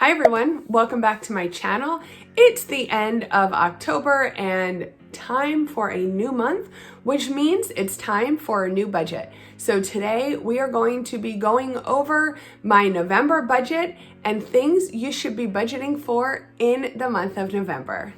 Hi everyone, welcome back to my channel. It's the end of October and time for a new month, which means it's time for a new budget. So today we are going to be going over my November budget and things you should be budgeting for in the month of November.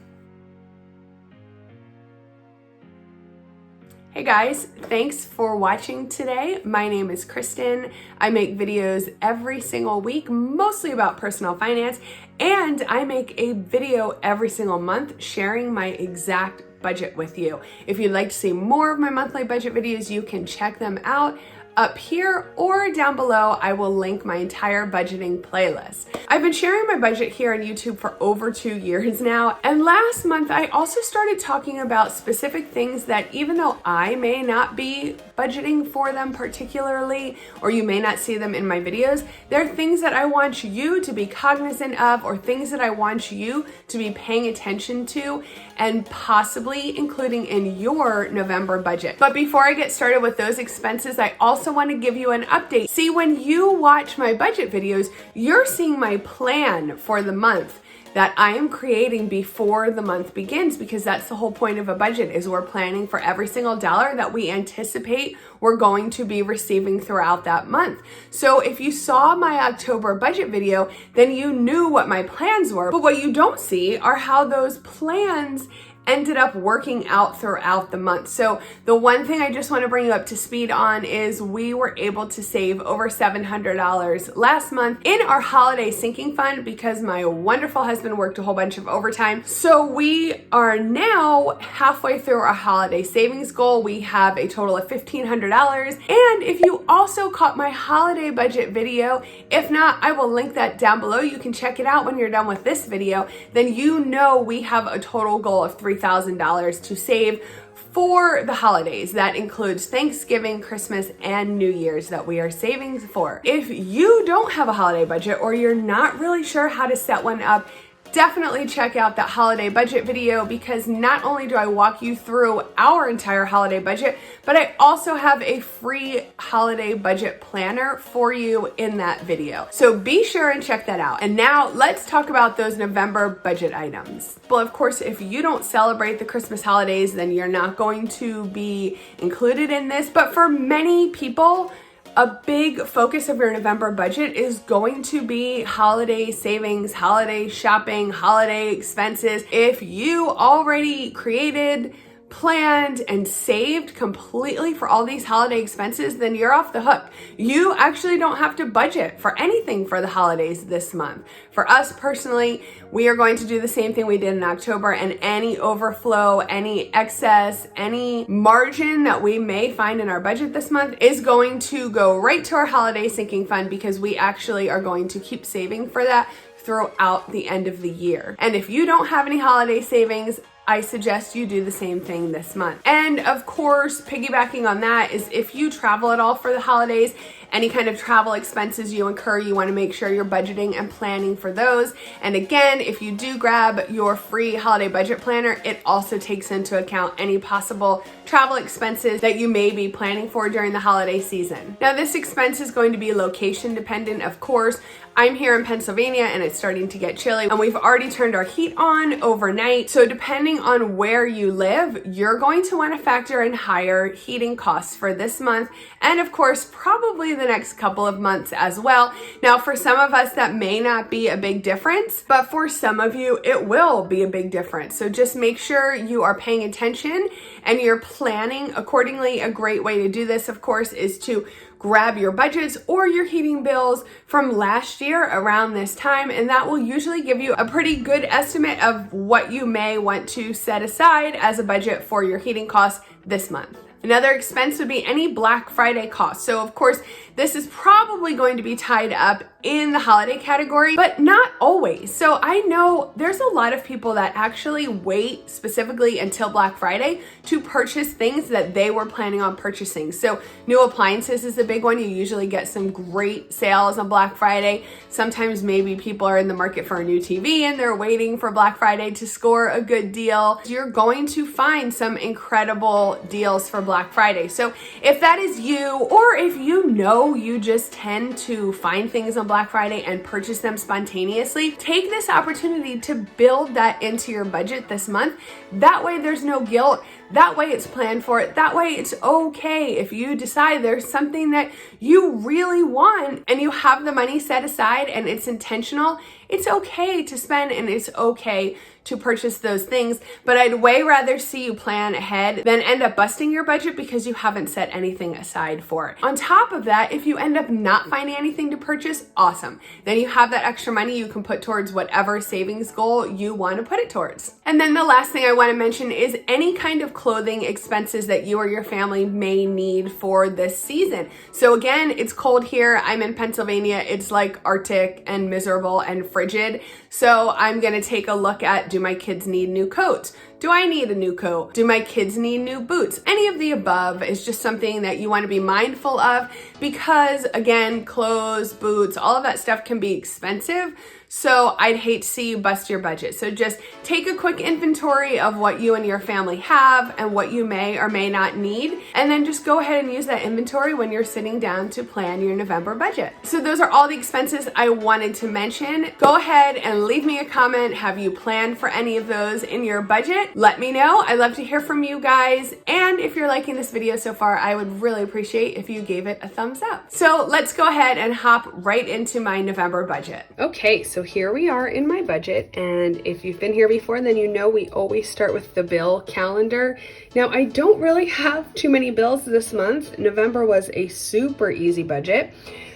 Hey guys, thanks for watching today. My name is Kristen. I make videos every single week, mostly about personal finance, and I make a video every single month sharing my exact budget with you. If you'd like to see more of my monthly budget videos, you can check them out up here or down below. I will link my entire budgeting playlist. I've been sharing my budget here on YouTube for over 2 years now, and last month I also started talking about specific things that even though I may not be budgeting for them particularly, or you may not see them in my videos, they're things that I want you to be cognizant of, or things that I want you to be paying attention to and possibly including in your November budget. But before I get started with those expenses, I also want to give you an update. See, when you watch my budget videos, you're seeing my plan for the month that I am creating before the month begins, because that's the whole point of a budget, is we're planning for every single dollar that we anticipate we're going to be receiving throughout that month. So if you saw my October budget video, then you knew what my plans were. But what you don't see are how those plans ended up working out throughout the month. So the one thing I just want to bring you up to speed on is we were able to save over $700 last month in our holiday sinking fund because my wonderful husband worked a whole bunch of overtime. So we are now halfway through our holiday savings goal. We have a total of $1,500. And if you also caught my holiday budget video, if not, I will link that down below. You can check it out when you're done with this video. Then you know we have a total goal of $3,000 to save for the holidays. That includes Thanksgiving, Christmas, and New Year's that we are saving for. If you don't have a holiday budget or you're not really sure how to set one up, definitely check out that holiday budget video, because not only do I walk you through our entire holiday budget, but I also have a free holiday budget planner for you in that video. So be sure and check that out. And now let's talk about those November budget items. Well, of course, if you don't celebrate the Christmas holidays, then you're not going to be included in this. But for many people, a big focus of your November budget is going to be holiday savings, holiday shopping, holiday expenses. If you already created, planned, and saved completely for all these holiday expenses, then you're off the hook. You actually don't have to budget for anything for the holidays this month. For us personally, we are going to do the same thing we did in October, and any overflow, any excess, any margin that we may find in our budget this month is going to go right to our holiday sinking fund, because we actually are going to keep saving for that throughout the end of the year. And if you don't have any holiday savings, I suggest you do the same thing this month. And of course, piggybacking on that is if you travel at all for the holidays, any kind of travel expenses you incur, you want to make sure you're budgeting and planning for those. And again, if you do grab your free holiday budget planner, it also takes into account any possible travel expenses that you may be planning for during the holiday season. Now, this expense is going to be location dependent, of course. I'm here in Pennsylvania and it's starting to get chilly, and we've already turned our heat on overnight. So depending on where you live, you're going to want to factor in higher heating costs for this month, and of course, probably the next couple of months as well. Now, for some of us, that may not be a big difference, but for some of you, it will be a big difference. So just make sure you are paying attention and you're planning accordingly. A great way to do this, of course, is to grab your budgets or your heating bills from last year around this time, and that will usually give you a pretty good estimate of what you may want to set aside as a budget for your heating costs this month. Another expense would be any Black Friday costs. So of course, this is probably going to be tied up in the holiday category, but not always. So I know there's a lot of people that actually wait specifically until Black Friday to purchase things that they were planning on purchasing. So new appliances is a big one. You usually get some great sales on Black Friday. Sometimes maybe people are in the market for a new TV and they're waiting for Black Friday to score a good deal. You're going to find some incredible deals for Black Black Friday. So if that is you, or if you know you just tend to find things on Black Friday and purchase them spontaneously, take this opportunity to build that into your budget this month. That way there's no guilt. That way it's planned for it. That way it's okay if you decide there's something that you really want and you have the money set aside and it's intentional. It's okay to spend and it's okay to purchase those things, but I'd way rather see you plan ahead than end up busting your budget because you haven't set anything aside for it. On top of that, if you end up not finding anything to purchase, awesome. Then you have that extra money you can put towards whatever savings goal you want to put it towards. And then the last thing I want to mention is any kind of clothing expenses that you or your family may need for this season. So again, it's cold here. I'm in Pennsylvania. It's like Arctic and miserable and frigid. So I'm going to take a look at, do my kids need new coats? Do I need a new coat? Do my kids need new boots? Any of the above is just something that you want to be mindful of because, again, clothes, boots, all of that stuff can be expensive. So I'd hate to see you bust your budget. So just take a quick inventory of what you and your family have and what you may or may not need, and then just go ahead and use that inventory when you're sitting down to plan your November budget. So those are all the expenses I wanted to mention. Go ahead and leave me a comment. Have you planned for any of those in your budget? Let me know. I'd love to hear from you guys. And if you're liking this video so far, I would really appreciate if you gave it a thumbs up. So let's go ahead and hop right into my November budget. Okay, so here we are in my budget, and if you've been here before, then you know we always start with the bill calendar. Now, I don't really have too many bills this month. November was a super easy budget.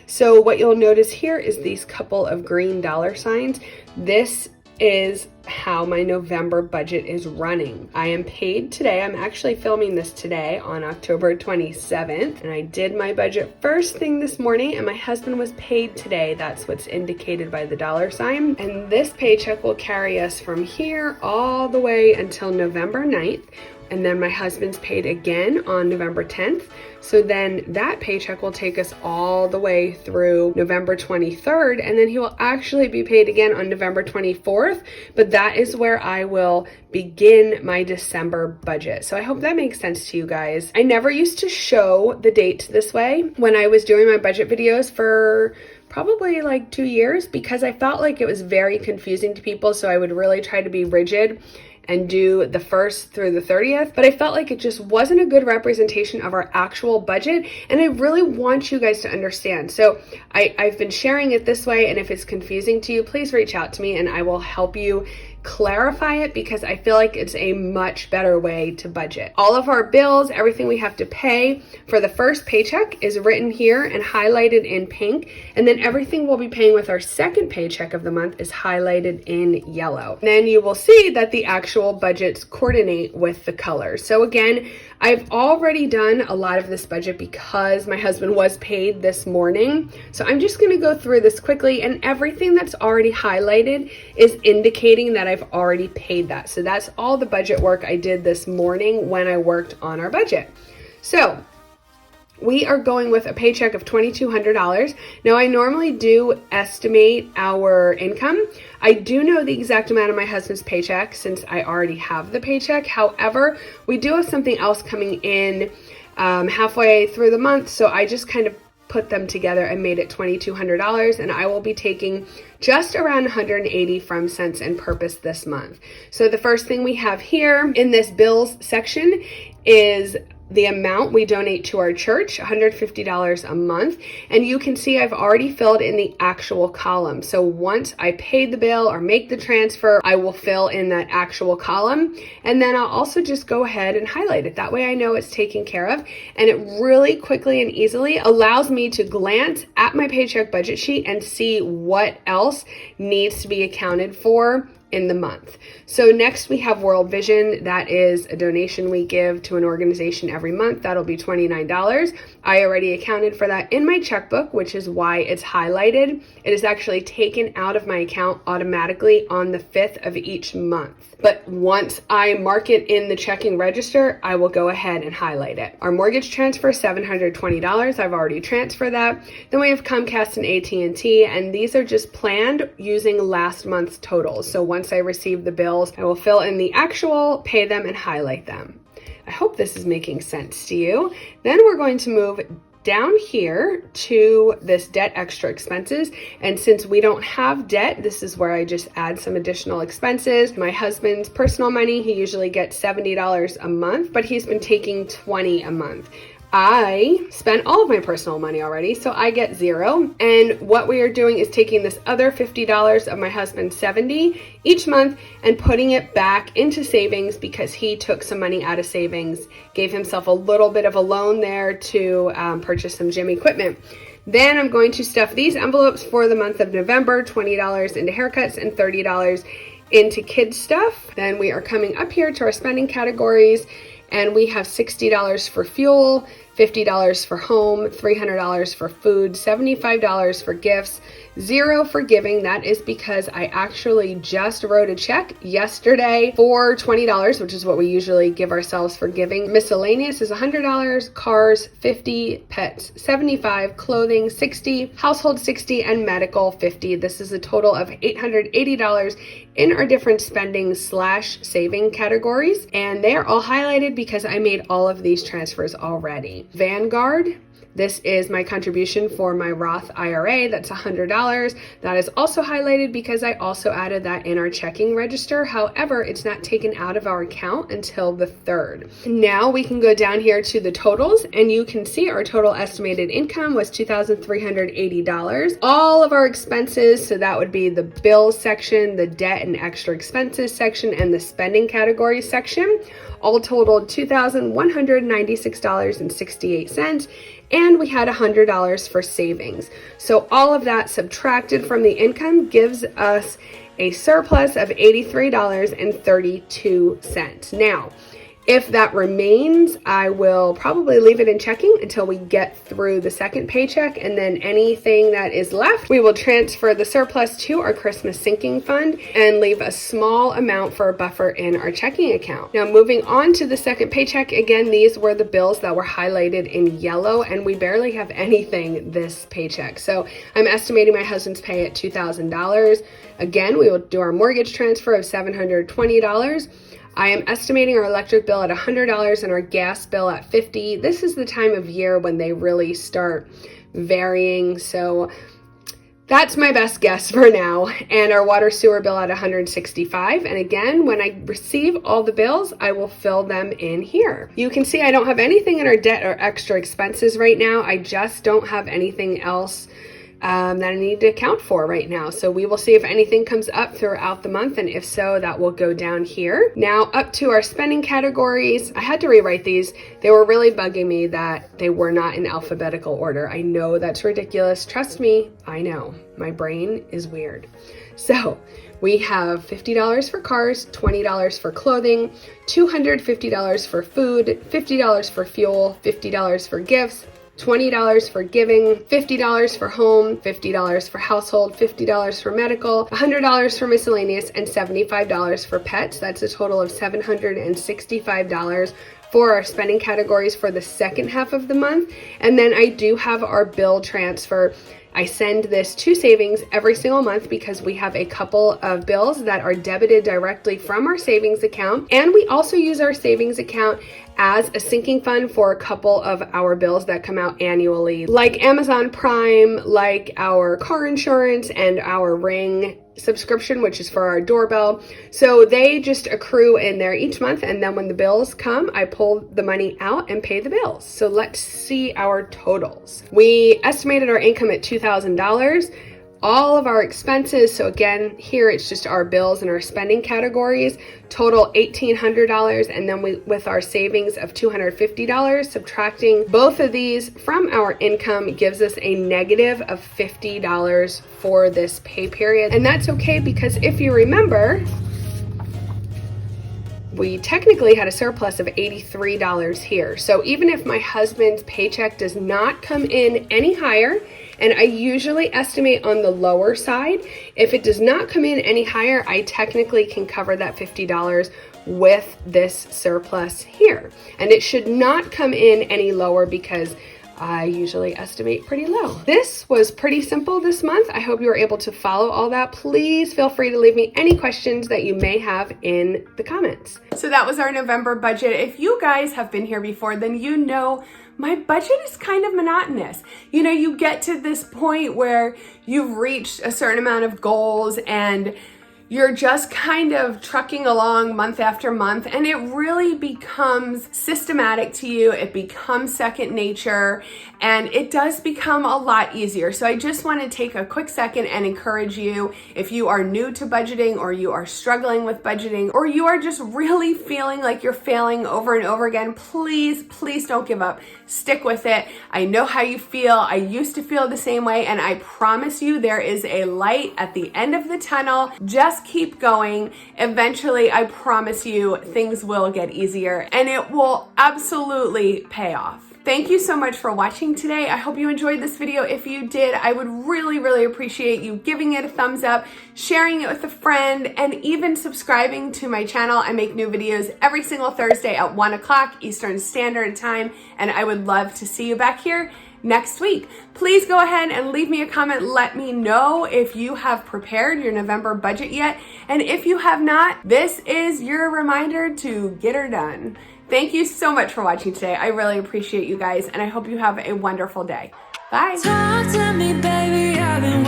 So what you'll notice here is these couple of green dollar signs. This is how my November budget is running. I am paid today. I'm actually filming this today on October 27th, and I did my budget first thing this morning, and my husband was paid today. That's what's indicated by the dollar sign. And this paycheck will carry us from here all the way until November 9th. And then my husband's paid again on November 10th. So then that paycheck will take us all the way through November 23rd. And then he will actually be paid again on November 24th. But that is where I will begin my December budget. So I hope that makes sense to you guys. I never used to show the dates this way when I was doing my budget videos for probably like 2 years because I felt like it was very confusing to people. So I would really try to be rigid and do the 1st through the 30th, but I felt like it just wasn't a good representation of our actual budget, and I really want you guys to understand. So I've been sharing it this way, and if it's confusing to you, please reach out to me and I will help you clarify it because I feel like it's a much better way to budget. All of our bills, everything we have to pay for the first paycheck is written here and highlighted in pink, and then everything we'll be paying with our second paycheck of the month is highlighted in yellow. And then you will see that the actual budgets coordinate with the colors. So again, I've already done a lot of this budget because my husband was paid this morning. So I'm just going to go through this quickly, and everything that's already highlighted is indicating that I've already paid that. So that's all the budget work I did this morning when I worked on our budget. So we are going with a paycheck of $2,200. Now, I normally do estimate our income. I do know the exact amount of my husband's paycheck since I already have the paycheck. However, we do have something else coming in halfway through the month. So I just kind of put them together and made it $2,200, and I will be taking just around 180 from Cents and Purpose this month. So the first thing we have here in this bills section is the amount we donate to our church, $150 a month. And you can see I've already filled in the actual column. So once I pay the bill or make the transfer, I will fill in that actual column. And then I'll also just go ahead and highlight it. That way I know it's taken care of. And it really quickly and easily allows me to glance at my paycheck budget sheet and see what else needs to be accounted for in the month. So next we have World Vision. That is a donation we give to an organization every month. That'll be $29. I already accounted for that in my checkbook, which is why it's highlighted. It is actually taken out of my account automatically on the 5th of each month. But once I mark it in the checking register, I will go ahead and highlight it. Our mortgage transfer, $720. I've already transferred that. Then we have Comcast and AT&T, and these are just planned using last month's totals. So once I receive the bills, I will fill in the actual, pay them, and highlight them. I hope this is making sense to you. Then we're going to move down here to this debt extra expenses. And since we don't have debt, this is where I just add some additional expenses. My husband's personal money, he usually gets $70 a month, but he's been taking $20 a month. I spent all of my personal money already, so I get $0. And what we are doing is taking this other $50 of my husband's $70 each month and putting it back into savings because he took some money out of savings, gave himself a little bit of a loan there to purchase some gym equipment. Then I'm going to stuff these envelopes for the month of November, $20 into haircuts and $30 into kids stuff. Then we are coming up here to our spending categories, and we have $60 for fuel, $50 for home, $300 for food, $75 for gifts, $0 for giving. That is because I actually just wrote a check yesterday for $20, which is what we usually give ourselves for giving. Miscellaneous is $100, cars $50, pets $75, clothing $60, household $60, and medical $50. This is a total of $880 in our different spending / saving categories, and they are all highlighted because I made all of these transfers already. Vanguard, this is my contribution for my Roth IRA. That's $100. That is also highlighted because I also added that in our checking register. However, it's not taken out of our account until the 3rd. Now we can go down here to the totals, and you can see our total estimated income was $2,380. All of our expenses, so that would be the bills section, the debt and extra expenses section, and the spending categories section, all totaled $2,196.68. And we had $100 for savings. So all of that subtracted from the income gives us a surplus of $83.32. Now, if that remains, I will probably leave it in checking until we get through the second paycheck, and then anything that is left, we will transfer the surplus to our Christmas sinking fund and leave a small amount for a buffer in our checking account. Now, moving on to the second paycheck, again, these were the bills that were highlighted in yellow, and we barely have anything this paycheck. So I'm estimating my husband's pay at $2,000. Again, we will do our mortgage transfer of $720. I am estimating our electric bill at $100 and our gas bill at $50. This is the time of year when they really start varying, so that's my best guess for now. And our water sewer bill at $165. And again, when I receive all the bills, I will fill them in here. You can see I don't have anything in our debt or extra expenses right now. I just don't have anything else that I need to account for right now. So we will see if anything comes up throughout the month, and if so, that will go down here. Now up to our spending categories. I had to rewrite these. They were really bugging me that they were not in alphabetical order. I know that's ridiculous. Trust me, I know. My brain is weird. So we have $50 for cars, $20 for clothing, $250 for food, $50 for fuel, $50 for gifts, $20 for giving, $50 for home, $50 for household, $50 for medical, $100 for miscellaneous, and $75 for pets. That's a total of $765 for our spending categories for the second half of the month. And then I do have our bill transfer. I send this to savings every single month because we have a couple of bills that are debited directly from our savings account. And we also use our savings account as a sinking fund for a couple of our bills that come out annually, like Amazon Prime, like our car insurance, and our Ring subscription, which is for our doorbell. So they just accrue in there each month, and then when the bills come, I pull the money out and pay the bills. So let's see our totals. We estimated our income at $2,000. All of our expenses, so again, here it's just our bills and our spending categories, total $1,800, and then with our savings of $250, subtracting both of these from our income gives us a negative of $50 for this pay period. And that's okay because if you remember, we technically had a surplus of $83 here. So even if my husband's paycheck does not come in any higher, and I usually estimate on the lower side, if it does not come in any higher, I technically can cover that $50 with this surplus here. And it should not come in any lower because I usually estimate pretty low. This was pretty simple this month. I hope you were able to follow all that. Please feel free to leave me any questions that you may have in the comments. So that was our November budget. If you guys have been here before, then you know my budget is kind of monotonous. You know, you get to this point where you've reached a certain amount of goals and you're just kind of trucking along month after month, and it really becomes systematic to you. It becomes second nature, and it does become a lot easier. So I just want to take a quick second and encourage you, if you are new to budgeting, or you are struggling with budgeting, or you are just really feeling like you're failing over and over again, please don't give up. Stick with it. I know how you feel. I used to feel the same way, and I promise you there is a light at the end of the tunnel. Just keep going. Eventually, I promise you, things will get easier and it will absolutely pay off. Thank you so much for watching today. I hope you enjoyed this video. If you did, I would really appreciate you giving it a thumbs up, sharing it with a friend, and even subscribing to my channel. I make new videos every single Thursday at 1 o'clock Eastern Standard Time, and I would love to see you back here next week. Please go ahead and leave me a comment. Let me know if you have prepared your November budget yet. And if you have not, this is your reminder to get her done. Thank you so much for watching today. I really appreciate you guys, and I hope you have a wonderful day. Bye. Talk to me, baby. I've been